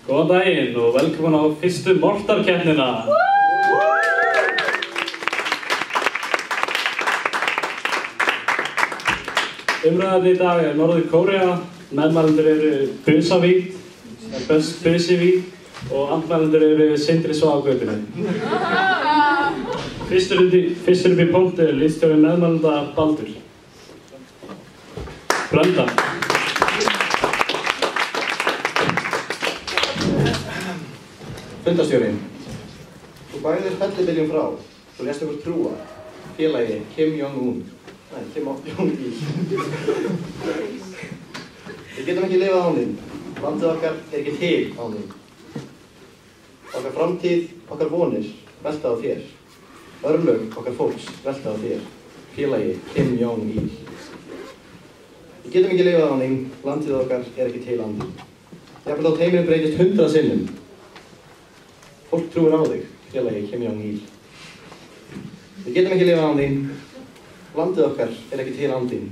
Góðan daginn og velkomin á fyrstu Mortar-keppnina. Umræðan í dag Norður Kórea, meðmælendur eru Busavík, Busivík og andmælendur eru Sindri Svavarsgötunni. Fyrstur upp í pontu liðsstjóri meðmælenda Baldur. Branda. Fundarstjórinn. Þú bæðir fellibyljum frá. Þú lést okkur trúa. Félagi Kim Jong-un. Nei, Kim Jong-il. Við getum ekki lifað án þín. Landið okkar ekki til án þín. Okkar framtíð, okkar vonir, velta á þér. Örlög okkar fólks, velta á þér. Félagi Kim Jong-il. Við getum ekki lifað án þín. Landið okkar ekki til án þín. Jafnvel þótt heimurinn breytist 100 sinnum. Fólk trúir á þig, félagi Kim Jong-il. Við getum ekki lifað án þín. Landið okkar ekki til án þín.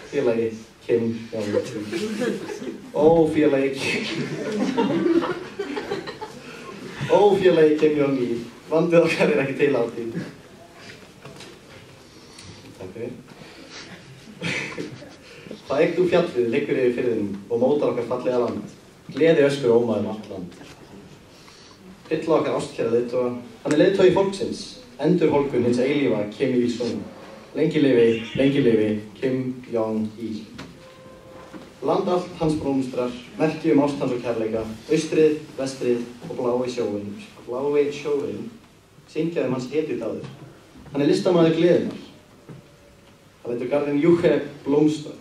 Félagi Kim Jong-il. Ó, félagi Kim Jong-il. Landið okkar ekki til án þín. Takk fyrir. Það eitt úr fjallið liggur yfir firðinum og mótar okkar fallega land. Gleði öskur og ómaður allt land. Fylla okkar ástkæra leiðtoga. Hann leiðtogi fólksins, endurhólkun hins eilífa Kim Il-sung. Lengi lifi Kim Jong-il. Land allt hans blómstrar, merki ást hans og kærleika, austrið, vestrið og blái sjóinn. Blái sjóinn, syngja hans hetjudáður. Hann listamaður gleðinnar. Hann leitur garðinn Júhe blómstra.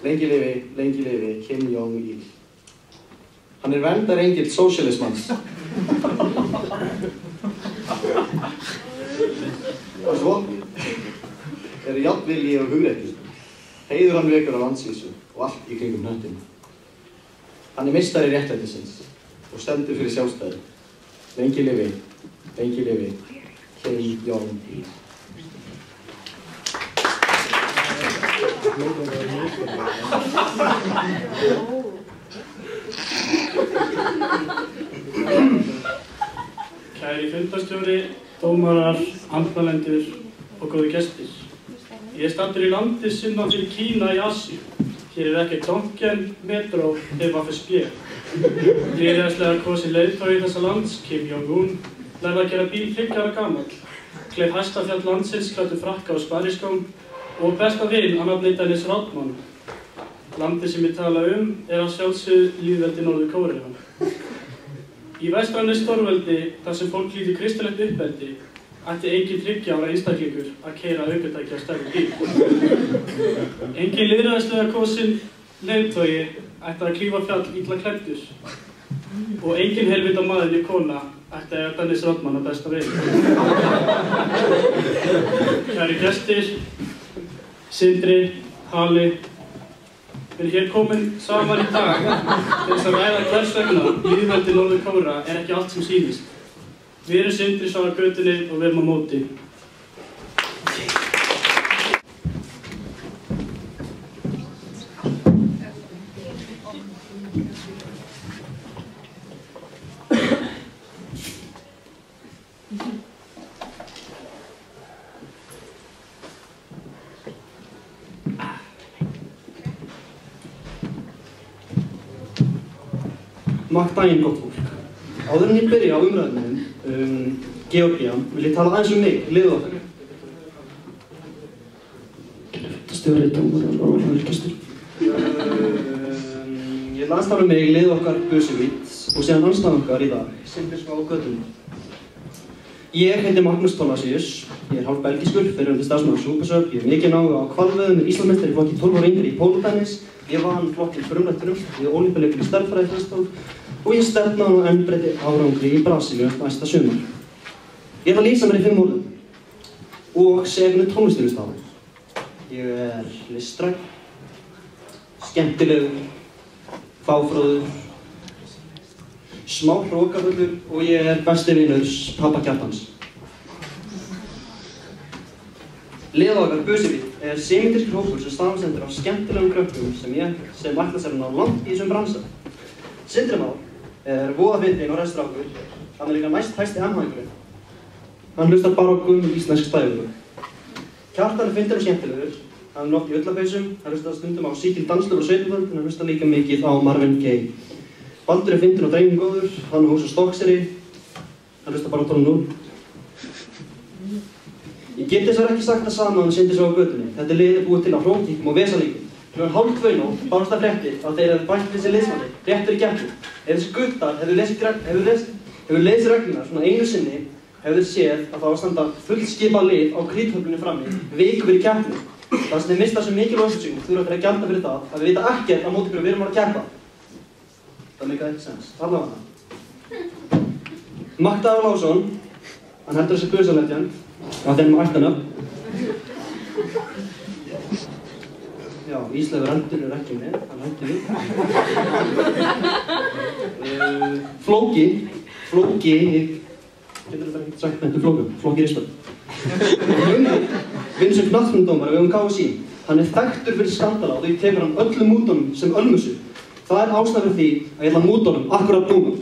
Lengi lifi Kim Jong-il. Hann verndarengill sósíalismans. Og svo jafnvilji og hugrekki. Heiður hann vekur á landsvísu og allt í kringum hnöttinn. Hann meistari réttlætisins og stendur fyrir sjálfstæði. Lengi lifi Kim Jong-il. Kæri fundarstjóri, dómarar, andmælendur og góðir gestir. Ég staddur í landi sunnan fyrir Kína í Asíu. Hér ekki Tonkin, Metro, FFSB. Lýðræðislega kosinn leiðtogi þessa lands, Kim Jong-un, lærði að gera bíl 5 ára gamall. Kleif hæsta fjall landsins, klæddur frakka og spariskóm og besta vin að nafni Dennis Rodman. Landið sem ég tala að sjálfsögðu lýðveldi Norður Kórea. Í vestrænu stórveldi, þar sem fólk lítið kristilegt uppeldi, ætti engin 30 ára einstaklingur að keyra ökutæki á stærri bíl. Engin lýðræðislega kosinn leiðtogi ætti að klífa fjall illa klæddur. Og engin helvita maðurinn kona ætti að eiga Dennis Rodman að besta vin. Kæri gestir, Sindri, Hali, við erum hér komin saman í dag til þess að ræða hvers vegna lýðveldi Norður Kórea ekki allt sem sýnist. Við erum Sindri Svavarsgötunni og við erum á móti. Makt daginn, gott fólk. Áður en ég byrja á umræðunum Georgía, vil ég tala aðeins mig, liðið okkar. Stjóri, dómarar og gestur. Ég vil aðeins tala mig, liðið okkar Busivík og síðan anstæðan okkar í dag, Sindri Svavarsgötunni. Ég heiti Magnús Thorlacius, ég hálf belgiskur, fyrrverandi starfsmaður Supersub, ég mikinn áhuga á hvalveiðum, Íslandsmeistari í flokki 12 ára yngri í pólótennis, ég vann flokkinn frumrætturum við Ólympíuleikum í stærðfræði og ég stefna á embreyti árangri í Brasilíu næsta sumar. Ég ætla að lýsa mér í 5 orðum og segja hvernig tónlistin staðar. Ég listræn, skemmtilegur, fáfróður, smá hrókafullur og ég besti vinur pabba Kjartans. Liðið okkar Busivít semítískur hópur sem samanstendur af skemmtilegum krökkum sem ætla sér að ná langt í þessum bransa. Sindri Már voða fyndinn og hressstrákur. Hann líka næst hæsti MH-ingurinn. Hann hlustar bara á gömul íslensk stæðilög. Kjartan fyndinn og skemmtilegur. Hann oft í ullapeysum, hann hlustar stundum á síkil danslur og sveitaföld, en hann hlustar líka mikið á Marvin Gaye. Baldur fyndinn og drenginn góður, hann hósar Stokkseri. Hann hlustar bara á Tony 0. Ég get þess að ekki sagt það sama um Sindri svo á götunni. Þetta liðið búið til á hrókíkum og vesalíkum. Klukkan 1:30 bárust það fréttir að þeir hefðu bætt við sér liðsmanni, réttur í keppni. Ef þessi guttar hefðu lesið reglurnar svona einu sinni, hefðu þeir séð að það var að standa fullskipað lið á kríthöflunni frammi, viku fyrir keppni. Það sem þeir mista svo mikil upplýsingum þurfa þeir að gjalda fyrir það að við vita ekkert á móti hverju við erum að keppa. Það meikar ekki sens. Allavega það. Magdaður Lásson, hann heldur þessi busalegend. Já, þeir eru ættanöfn. Já, Ísleifur Endur ekki með, hann hætti við. Flóki, ég getur þetta ekki sagt með Flóki Risberg. Vinn sem knattspyrnudómari við KSÍ. Hann þekktur fyrir skandala og því tekur hann öllum mútunum sem ölmusu. Það ástæða fyrir því að ég ætla mútunum akkurat núna.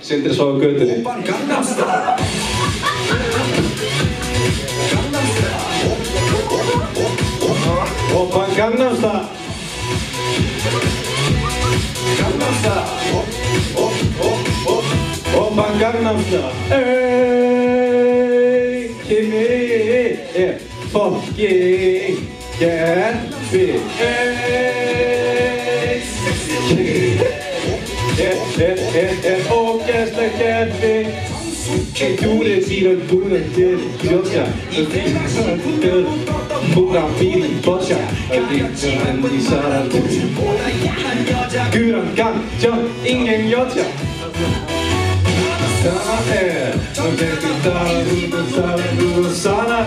Sindri svo á götunni. Oppan Gangnam Style. Oppan Gangnam Style. Hey, Kimi, fucking get me. Ógeðslega gerði Dúrið síðan búin til Jótsja Búra bílinn bótsja En í sarandi Guran ganja, ingen Jótsja Sana Som tekir daru Sana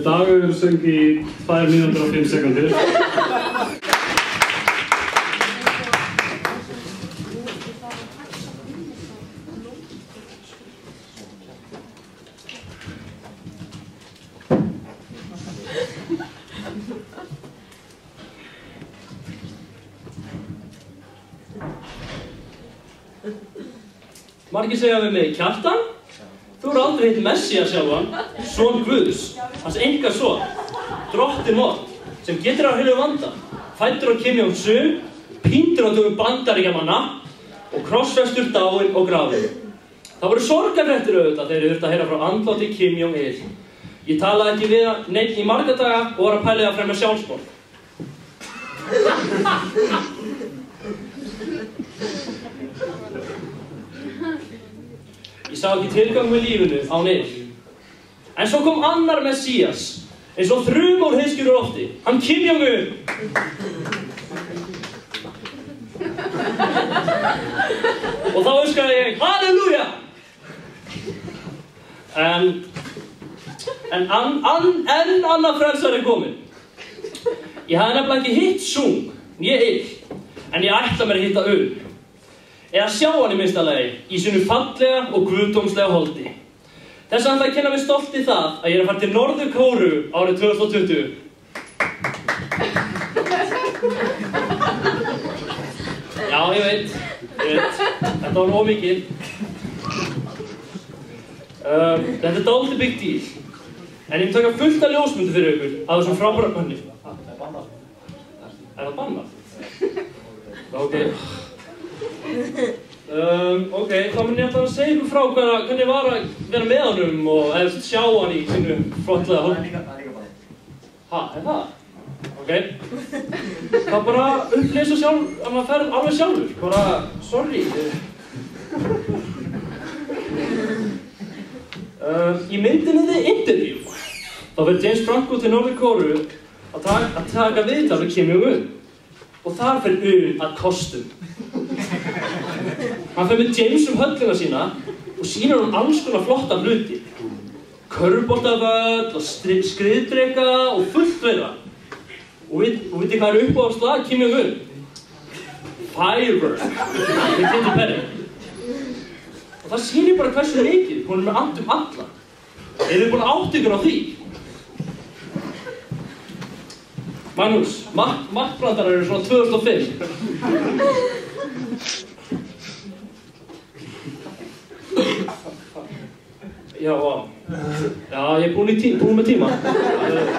Dagur söng í 2 mínútur og 5 sekundur. Margir segja við mig, Kjartan, þú eru aldrei hitt Messías sjálfan, son Guðs, hans enga son, drottinn vor, sem getur á heilu vanda, fæddur á Kim Jong-un, píndur á dögum Bandaríkjamanna og krossfestur dáinn og grafinn. Það voru sorgarfréttir auðvitað þegar þið þurftu að heyra frá andláti Kim Jong-il. Ég talaði ekki við neitt í marga daga og var að pæla að fremja sjálfsmorð. Ég sá ekki tilgang með lífinu án yður. En svo kom annar Messías, eins og þruma úr heiðskíru lofti. Hann Kim Jong-un. Og þá öskraði ég, halleluja! En annar frelsari er kominn. Ég hafði nefnilega ekki hitt Sung, né ill, en ég ætla mér að hitta Un. Eða sjá hann í minnsta lagi, í sínu fallega og guðdómslega holdi. Þess að kynna mér stolti það að ég er að fara til Norður-Kóreu árið 2020. Já, ég veit. Þetta var ómikið. Þetta er dálítið big deal. En ég taka fullt af ljósmyndu fyrir ykkur að þessum frábæra manni. Er það bannað? Ok. Ok, þá mun ég alltaf að segja ykkur frá hvernig var að vera með honum og eða sjá hann í sínu flottlega hólm. Það er líka bannað. Ha, er það? Ok. Það bara upplýsa sjálf, að maður ferð alveg sjálfur. Bara, sorry. Í myndinni The Interview þá fer James Franco til Norður-Kóreu að taka viðtal við Kim Jong-un og þar fer Un að kostum. Hann fer með James höllina sína og sýnir hann alls konar flotta hluti. Körfuboltavöll og skriðdreka og fullt vera. Og vitið hvað er uppáhaldslag Kim Jong-un? Firework með Katy Perry. Og það sýnir bara hversu mikið hún er með allt alla. Eru þið búin að átta ykkur á því? Magnús, makkbrandarar eru svona 2005. Já, vá. Já, ég er búin með tíma.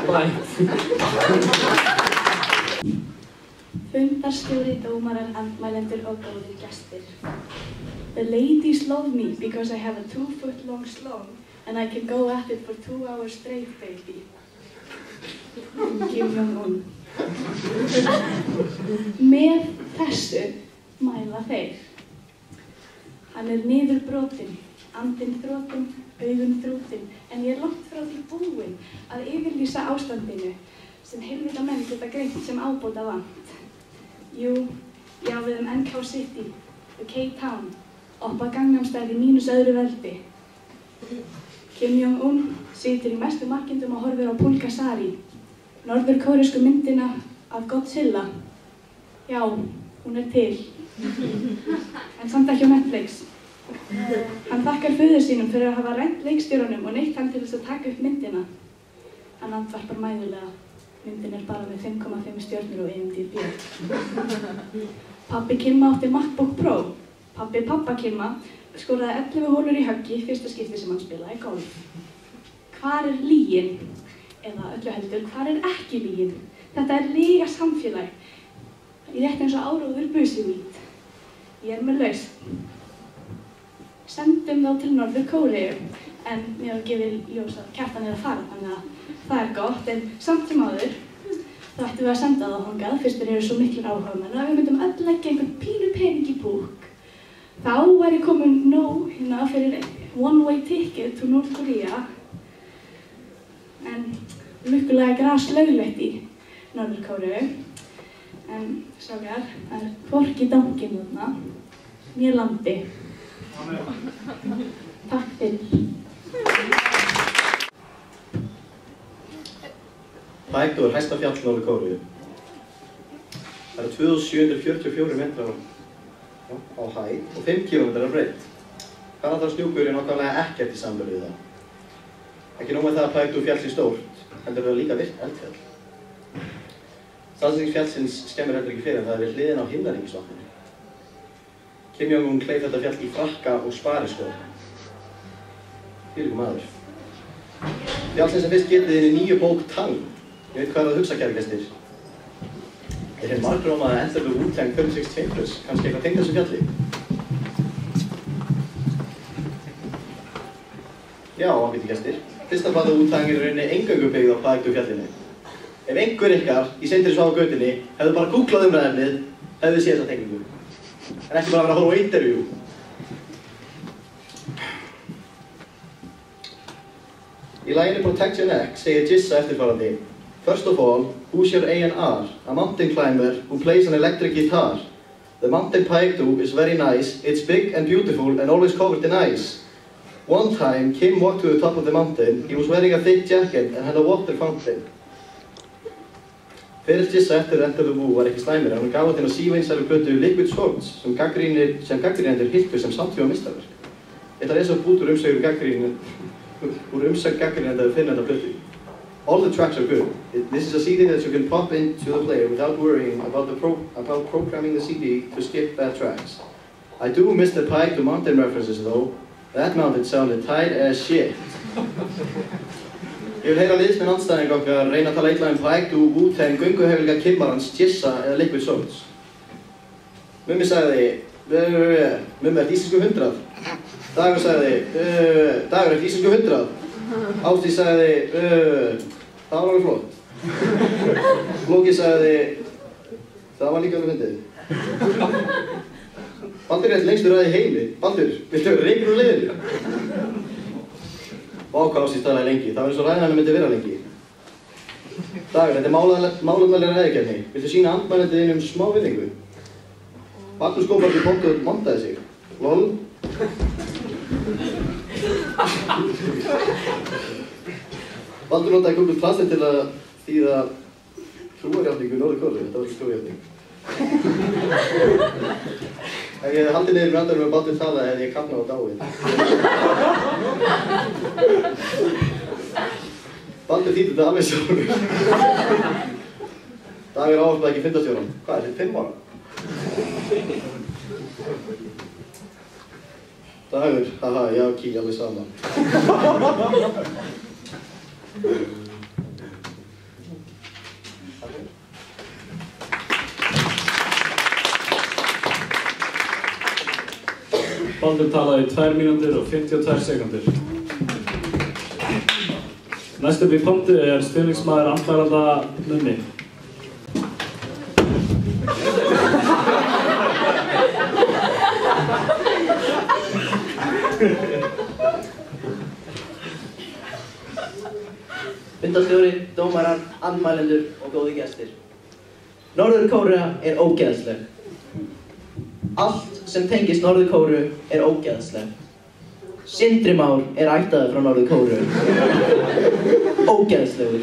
Bye. Fundarstjóri, dómarar, andmælendur og góðir gestir. The ladies love me because I have a 2-foot-long slong and I can go at it for 2 hours straight, baby. Kim Jong-un. Með þessu mæla þeir. Hann er niðurbrotinn, andinn þrotinn, augun þrútinn, en ég er langt frá því búinn að yfirlýsa ástandinu sem heilvita menn geta greint sem ábóta vant. Jú, ég á við NK City, the K-Town, oppa Gangnam Style í mínus öðru veldi. Kim Jong-un situr í mestu makkindum og horfir á Pulgasari, norður-kóresku myndina af Godzilla. Já, hún er til. En samt ekki á Netflix. Hann þakkar föður sínum fyrir að hafa rænt leikstjóranum og neytt hann til þess að taka upp myndina. Hann andvarpar mæðulega. Myndin er bara með 5,5 stjörnur og IMDb. Pabbi Kimma átti MacBook Pro. Pabbi pappa Kimma skoraði 11 hólur í höggi í fyrsta skipti sem hann spilaði golf. Hvar er lygin? Eða öllu heldur, hvar er ekki lygin? Þetta er lyga samfélag. Ég rétt eins og áróður busivít. Ég er með lausn. Sendum þá til Norður-Kóreu, en mér var gefið ljós að Kjartan er að fara, þannig að það er gott, en samt sem áður þá ættum við að senda það þangað, fyrst þeir eru svo miklir áhugamenn, að við myndum öll leggja einhvern pínu pening í búk. Þá væri komin nóg hérna fyrir one-way ticket to North Korea, en lukkulega er gras löglegt í Norður-Kóreu, en strákar, það er hvorki dankinn þarna, né landi. Takk fyrir. Taekwondo er hæsta fjall Norður-Kóreu. Það eru 2744 metrar á hæð og 5 km á breidd. Kanadar-snjúkur er nákvæmlega ekkert í samverðu við það. Ekki nóg með það að Taekwondo fjall sé stórt, heldur það líka virkt eldfjall. Staðsetning fjallsins skemmir heldur ekki fyrir en það er við hliðina á himnaríkisvatninu. Kim Jong-un kleif þetta fjall í frakka og spariskó. Þvílíkur maður. Fjallsins sem fyrst getið inn í nýju bók Tang. Ég veit hvað er að hugsa, kæru gestir. Ég hef margur að Enter the Wu-Tang 36 Chambers, kannski eitthvað tengt þessu fjalli. Já, ágætu gestir. Fyrsta plata Wu-Tang er í rauninni eingöngu byggð á Paektu-fjallinu. Ef einhver ykkar í Sindri svaf á götunni hefðu bara googlað umræðefnið, hefðu séð þessa teikningu. En ekki bara vera að horfa á interview. Í laginu Protect Your Neck segir Jizza eftirfarandi: First of all, who's your A&R? A mountain climber who plays an electric guitar. The mountain Paektu is very nice, it's big and beautiful and always covered in ice. One time, Kim walked to the top of the mountain. He was wearing a thick jacket and had a water fountain. Ferill Jizza eftir Enter the Wu var ekki slæmur en hann gaf út inn á sívinsælu plötu Liquid Swords sem gagnrýnendur hittu sem samtíma meistarverk. Ég ætla að lesa upp út úr umsögn gagnrýnenda finna þetta plötu. All the tracks are good. This is a CD that you can pop into the player without worrying about programming the CD to skip bad tracks. I do miss the Paektu mountain references though. That mountain sounded tight as shit. Ég vil heyra liðsmenn andstæðing okkar reyna að tala illa Paektu, Wu-Tang, gönguhefilga Kimmarans, Jizza eða Liquid Swords. Mummi sagði, Mummi ert íslensku 100. Dagur sagði, Dagur ert íslensku 100. Ásdís sagði, það var alveg flott. Flóki sagði, það var líka alveg fyndið. Baldur er lengstur ræði heimi. Baldur, viltu vera reikur úr liðinu? Vá hvað Ásdís talaði lengi. Það var eins og ræðan myndi vera lengi. Dagur, þetta er málefnalega ræðikerni. Viltu sýna andmælendið þín smá virðingu? Magnús kom bara til pontu og montaði sig. Lol. Baldur notaði Google Translate til að þýða trúarjátningu Norður-Kóreu. Þetta var ekki trúarjátning. Ef ég hefði haldið niður brandarum með Baldur talaði hefði ég kafnað á dáið. Baldur þýddi þetta alveg sjálfur. Dagur ávarpaði ekki fundarstjórann. Hvað er þetta, 5 ára? Dagur, haha, já, kík alveg saman. Baldur talaði í 2 mínútur og 52 sekúndur. Næst upp í pontu er stuðningsmaður andmælanda Mummi. Fundarstjóri, dómarar, andmælendur og góði gestir. Norður-Kórea er ógeðsleg. Allt sem tengist Norður-Kóreu er ógeðsleg. Sindri Már er ættaður frá Norður-Kóreu. Ógeðslegur.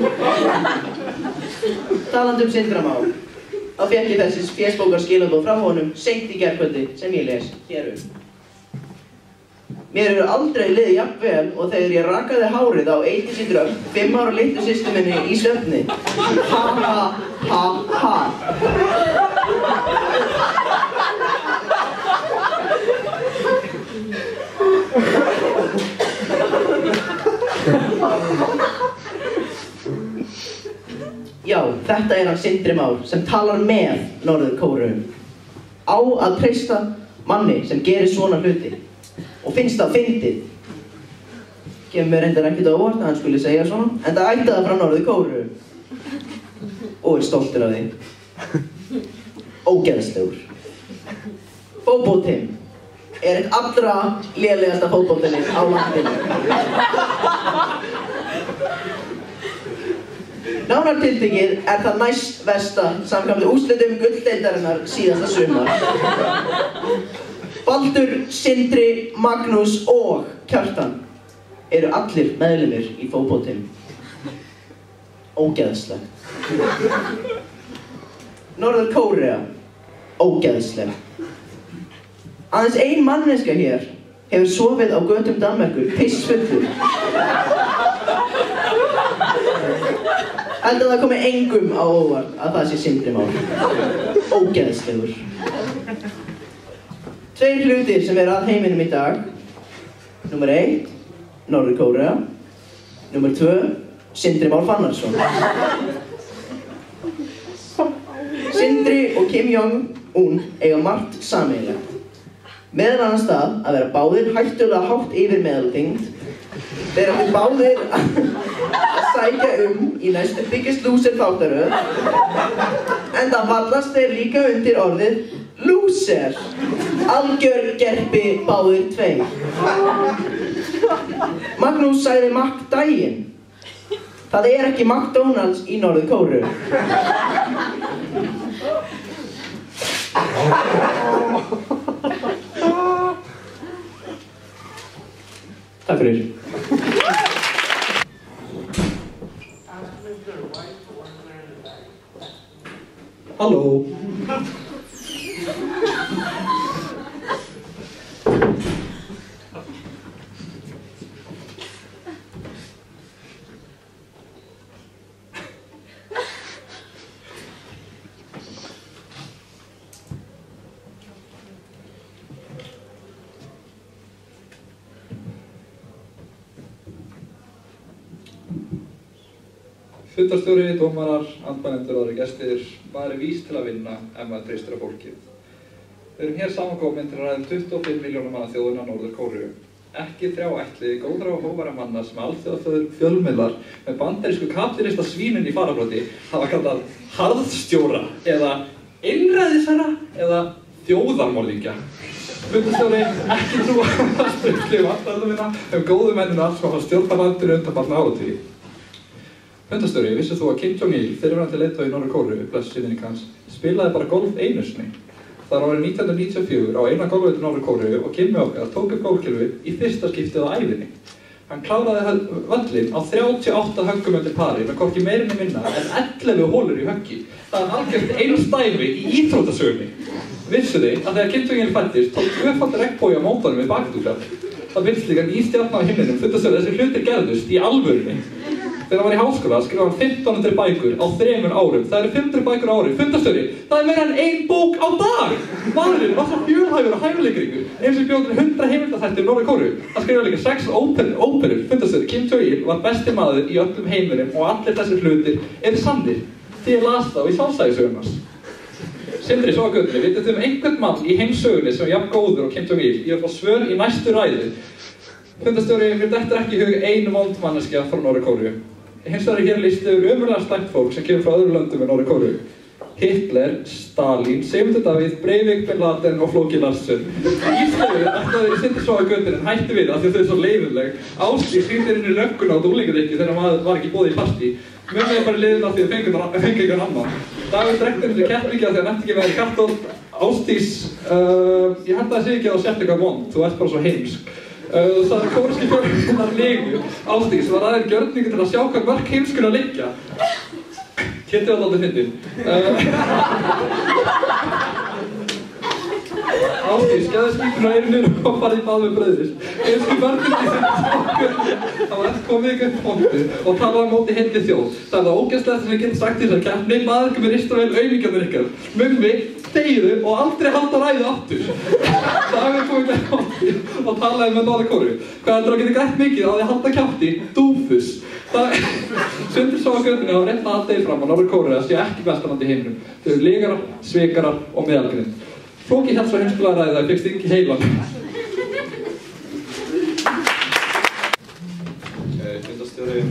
Talandi Sindra Már, þá fékk ég þessi fésbókarskilaboð frá honum seint í gærkvöldi sem ég les hér Mér hefur aldrei liðið jafn vel og þegar ég rakaði hárið á Eydísi Dröfn, 5 ára litlu systur minni í svefni. Ha ha ha ha. Já, þetta er hann Sindri Már sem talar með Norður-Kóreu. Á að treysta manni sem gerir svona hluti. Og finnst það fyndið. Kemur mér reyndar ekkert á óvart að hann skuli segja svona, en það ætti það frá Norður-Kóreu. Og er stoltur af því. Ógeðslegur. Fótboltinn er eitt allra lélegasta fótboltalið á landinu. Nánar tiltekið er það næst versta samkvæmt úrslitum gulldeildarinnar síðasta sumar. Baldur, Sindri, Magnús og Kjartan eru allir meðlimir í fótboltinn. Ógeðsleg. Norður-Kórea. Ógeðsleg. Aðeins ein manneskja hér hefur sofið á götum Danmerkur, pissfullur. Held að það komi engum á óvart að það sé Sindri Már. Ógeðslegur. 2 hlutir sem eru að heiminum í dag. Númer 1, Norður-Kórea. Númer 2, Sindri Már Fannarsson. Sindri og Kim Jong-un eiga margt sameiginlegt. Meðal annars það að vera báðir hættulega hátt yfir meðalþyngd Þeir ættu báðir að sækja í næstu Biggest Loser þáttaröð, en það fallast þeir líka undir orðið Loser. Algjör gerpi báðir tveir. Magnús sagði Mac daginn. Það er ekki McDonald's í Norður-Kóreu. Takk fyrir. Halló. Fundarstjóri, dómarar, andmælendur og aðrir gestir, maður vís til að vinna ef maður treystir á fólkið. Við erum hér samankomin til að ræða 25 milljóna manna þjóðina Norður-Kóreu. Ekki þrjá ætli, góðra og hófæra manna sem alþjóðafjölmiðlar með bandarísku kapítalista svínin í fararbroddi hafa kallað harðstjóra eða einræðisherra eða þjóðarmorðingja. Fundarstjóri, ekki trúa að sprengli vandaðumina góðu mennina sem hafa stjórnað landinu undanfarna áratugi. Fundarstjóri, vissir þú að Kim Jong-il, fyrrverandi leiðtogi í Norður-Kóreu, blessuð hans, spilaði bara golf einu sinni. Það var árið 1994 á eina golfvelli Norður-Kóreu og Kimmi okkar tók upp golfkilfu í fyrsta skiptið á ævinni. Hann kláraði völlinn á 38 höggum undir pari með hvorki meirinni minna en 11 hólur í höggi. Það er algjört einu stæmi í íþróttasögunni. Vissu þið að þegar Kim Jong-il fæddist tók tvöfaldur regnbogi á mótanum við bakdúkar. Það virðist líka ný stjarna á himninum, fundarstjóri, þessi hlutir gerðust í alvörunni. Þegar hann var í háskóla skrifaði hann 1500 bækur á 3 árum. Það eru 500 bækur á ári. Fundarstjóri, það er meira en 1 bók á dag! Maðurinn var svo fjölhæfur og hæfileikaríkur. Eins og bjó til 100 heimildaþættir Norður-Kóreu. Hann skrifaði líka 6 óperur. Fundarstjóri, Kim Jong-il var besti maður í öllum heiminum og allir þessir hlutir eru sannir. Því ég las þá í sjálfstæðissögunum hans. Sindri, svo að götunni, vitið þið einhvern mann í heimssögunni sem er jafn góður og Kim Jong-il? Ég vil fá svör í næstu ræðu. Fundarstjóri, mér dettur ekki í hug ein vond manneskja frá Norður-Kóreu. Hins vegar er hér lýst yfir ömurlega slæmt fólk sem kemur frá öðrum löndum en Norður-Kóreu. Hitler, Stalin, Sigmundur Davíð, Breivik, Bin Laden og Flóki Larsson. Ísleifur ætlaði í Sindri, svo að götunni en hætti við af því að þau er svo leiðinleg. Ásdís hringdi inn í lögguna á unglingadrykkju þegar maður var ekki boðið í partí. Mjög bara liðin af því að fengi einhvern annan. Davíð drekti henni kettlingi af því að nefndi ekki verið kattótt. Ásdís, ég held að það sé ekki að þú sért eitthvað vond, þú ert bara svo heimsk. Það er kóreski fjölskyldunar legu. Ásdís var aðeins gjörningu til að sjá hvað mörk heimskunni að liggja. Kitty var alltaf fyndin. Ásdís skeði spíkuna á eyrinu og farið í bað með brauðis. Heimsku börnir í sem það var eftir komið ykkur upp pontu og talaði á móti heilli þjóð. Það er það ógeðslega sem við getum sagt í þessari keppni. Maður ekki með rista vel aumingjarnir ykkar. Mummi, þegiðu og aldrei halda ræðu aftur. Davíð kom ekki að pontu og talaði með Norður-Kóreu. Hvað heldur að geta grætt mikið á því að halda kjafti? Dúfus. Sindri sá að götunni hafa rétt aðeins fram á Norður-Kóreu að sé ekki bestan í heiminum. Þau eru legarar, svikarar og meðalgrind. Flóki hélt svo heimskulega ræði að það fékkst ekki heilan. Fundarstjóri, ég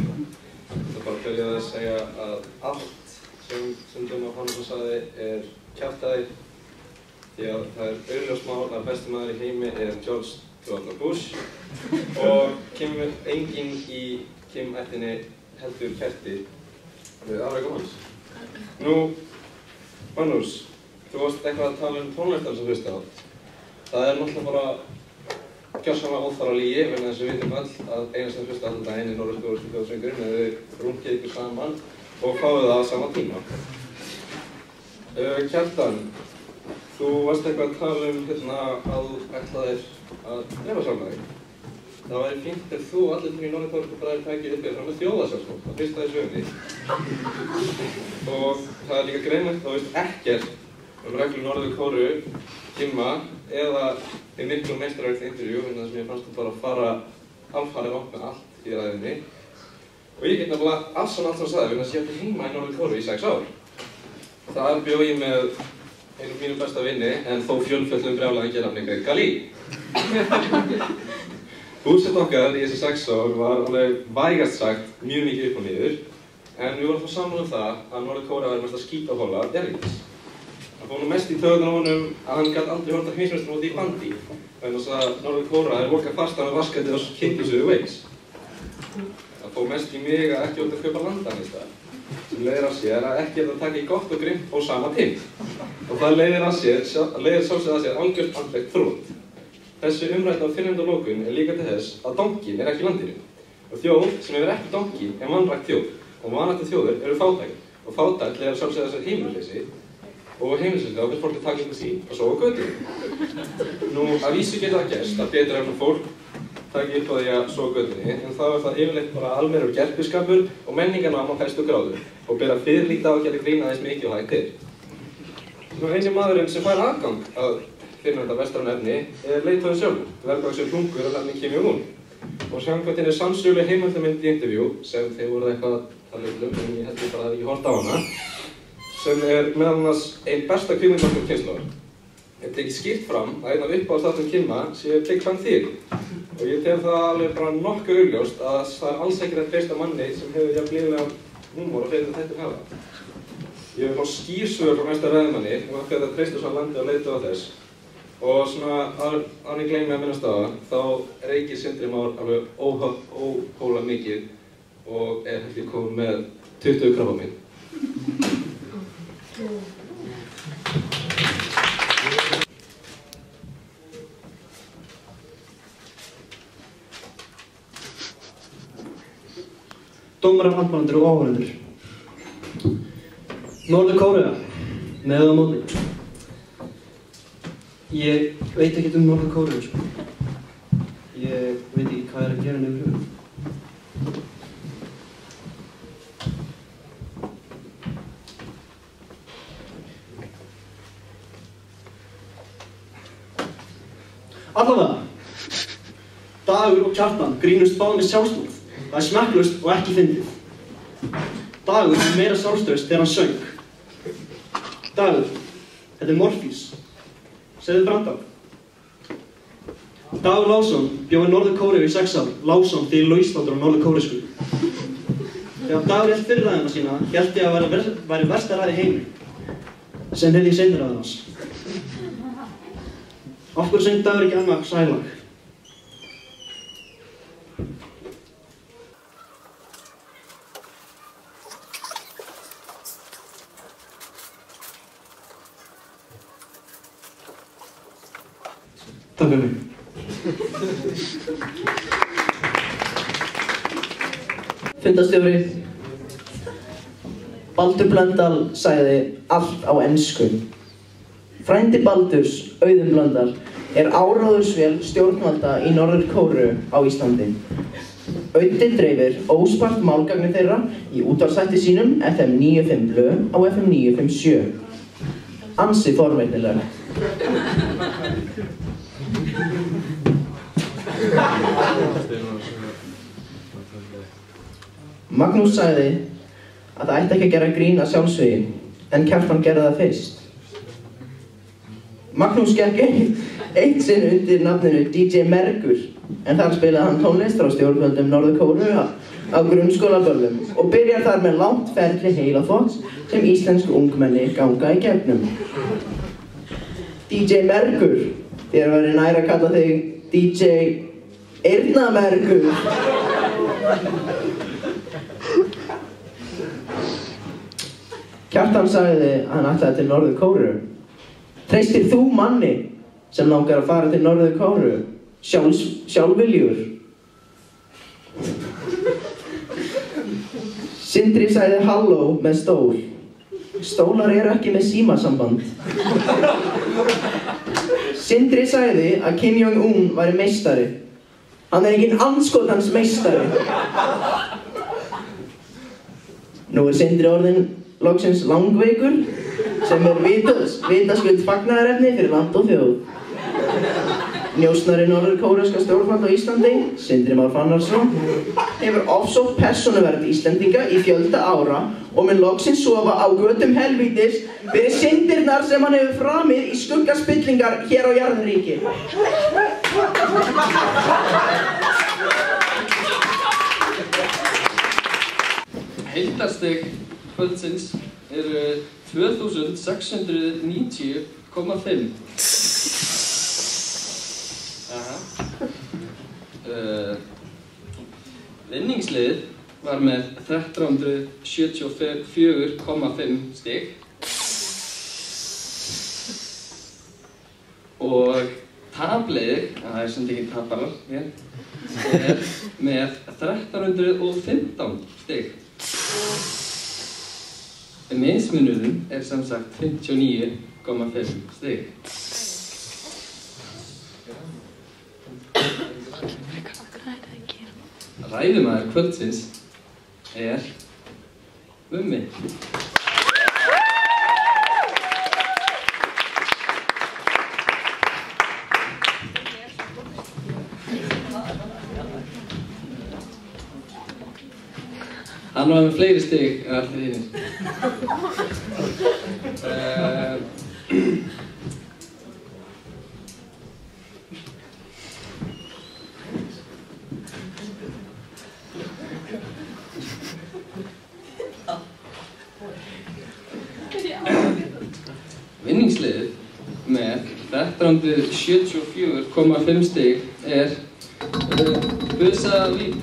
ætla bara að byrja að segja að allt sem John F. Hannesson sagði er kjaftæði því að það er augljóst mál að besti maður í heimi er George W. Bush og kemur enginn í Kim-ættinni heldur kerti við afrækum hans. Nú, Magnús, þú varst eitthvað að tala tónlistar sem hlusta á. Það er náttúrulega bara gjörsamlega óþarfa lygi vegna þess að við vitum öll að eina sem hlusta alltaf daginn í norðurslóðursku þjóðsöngurinn er þau rungið ykkur saman og fáið það á sama tíma. Kjartan, þú varst eitthvað að tala að þú ætlaðir að drefa sjálf þig. Það væri fínt ef þú og allir í Norður-Kóreu bræðir tækið upp fram með þjóðarsjálfsmót, það fyrsta í sögunni. Og það er líka greinlegt, þú veist ekkert reglur Norður-Kóreu, Kimma eða í miklu meistaraverkt intervjú, þess að mér fannst þú bara að fara alfarið langt með allt í ræðinni. Og ég get nefnilega allt sem sagði, vegna þess að ég ætti heima í Norður-Kóreu í 6 ár. Þar bjó ég með einum mínum besta vinni, en þó fjölföllum brjálaði gerðarleika í Galí. Búsett okkar í þessi 6 ár var alveg vægast sagt mjög mikið upp og niður, en við vorum þá sammála það að Norður-Kórea væri mesta skítahola jarðríkis. Það fór nú mest í taugarnar á honum að hann gat aldrei horft á heimsmeistaramótið í bandi, vegna þess að Norður-Kórea lokað fastan á vaskandi á Kyndisögu Wales. Það fór mest í mig að ekki að kaupa landan í stað, sem leiðir af sér að ekki að taka í gott og grimmt á sama tíma. Og það leiðir sjálfsögðu að sér algjört andlegt þrot. Þessi umrædda á fyrrnefnda er líka til þess að donkinn ekki í landinu. Og þjóð sem hefur ekki donkinn vanrækt þjóð. Og vanræktar þjóðir eru fátækar. Og fátækt leiðir sjálfsögðu að sér heimilisleysi. Og heimilisleysi þá vill fólk taka ykkur sín og sofa á götunni. Nú, að vísu getur það gerst að betur ef fólk taki upp á því að sofa á götunni, en þá það yfirleitt bara almennur gerpiskapur og menningarnám á hæstu gráðu og ber að fyrirlíta á að gera grína þess mikið og hægt er. Nú, eini maðurinn sem fær aðgang að fyrrnefnda vestrænu efni leiðtoginn sjálfur, dvergvaxinn hlungur að nafni Kim Jong-un. Og samkvæmt henni sannsöguleg heimildamynd í intervjú, sem þeir voru eitthvað að tala en ég held bara að ég horft á hana, sem meðal annars einn besta kvikmyndaokkar kynslóðar. Ég tekið skýrt fram að einn af uppáhaldsþáttum Kimma sé Big Bang Theory. Og ég tel það alveg bara nokkuð augljóst að það er alls ekkert að treysta manni sem hefur jafn blíðlega húmor og fleiri þetta hafa. Ég vil fá skýrsvör frá næsta ræðumanni af hverju þetta treystir svona landi og leiðtoga þess. Og svona, án ég gleymi að minnast á það, þá reykir Sindri Már alveg óhóla mikið og held ég komið með 20 krabbamein. Dómarar, andmælendur og áhorfendur. Norður-Kórea, með eða móti. Ég veit ekkert Norður-Kóreu, sko. Ég veit ekki hvað að gera nefnir hugur. Allavega, Dagur og Kjartan grínust báð með sjálfsmorð. Það er smekklaust og ekki fyndið. Dagur er meira sjálfstraust þegar hann söng. Dagur, þetta er Morfís. Segðu brandar. Dagur Lásson bjó í Norður-Kóreu í 6 ár. Lásson því lauslandur á norður-kóresku. Þegar Dagur hélt fyrir ræðina sína, hélt ég að væri versta ræði í heimi. Sem heyrði ég seinni ræðina hans. Af hverju söng Dagur ekki annað sælag? Takk fyrir mig. Fundarstjóri Baldur Blöndal sagði allt á ensku. Frændi Baldurs, Auðun Blöndal, er áráðursvél stjórnvalda í Norður-Kóreu á Íslandi. Auðun dreifir óspart málgagni þeirra í útvarpsþætti sínum FM 95 Blö á FM 957. Ansi forvitnilega. Magnús sagði að það ætti ekki að gera grín að sjálfsvígi, en Kjartan gerði það fyrst. Magnús gekk eitt sinn undir nafninu DJ Mergur, en þar spilaði hann tónlist frá stjórnvöldum Norður-Kóreu á grunnskólaböllum og byrjar þar með langt ferli heilaþvots sem íslensku ungmenni ganga í gegnum. DJ Mergur, þér væri nær að kalla þig DJ Eyrnamergur. Kjartan sagði að hann ætlaði til Norður-Kóreu. Treystir þú manni sem langar að fara til Norður-Kóreu? Sjálfviljur? Sindri sagði halló með stól. Stólar eru ekki með símasamband. Sindri sagði að Kim Jong-un væri meistari. Hann er enginn andskotans meistari. Nú er Sindri orðinn loksins langveikur, sem er vitaskuld fagnaðarefni fyrir land og þjóð. Njósnari norður-kóreska stjórnvalda á Íslandi, Sindri Már Fannarsson, hefur ofsótt persónuvernd Íslendinga í fjölda ára og mun loksins sofa á götum helvítis fyrir syndirnar sem hann hefur framið í skugga spillingar hér á jarðríki. Heildarstig kvöldsins eru 2690,5. Vinningsliðið var með 1374,5 stig og tapliðið, það er sem ekki taparar hér, er með 1315 stig. Mismunurinn er sem sagt 59,5 stig. Ræðumaður kvöldsins er Mummi. Hann var með fleiri stig en allir hinir. Vinningsliðið með 1374,5 stig er Busa Vík.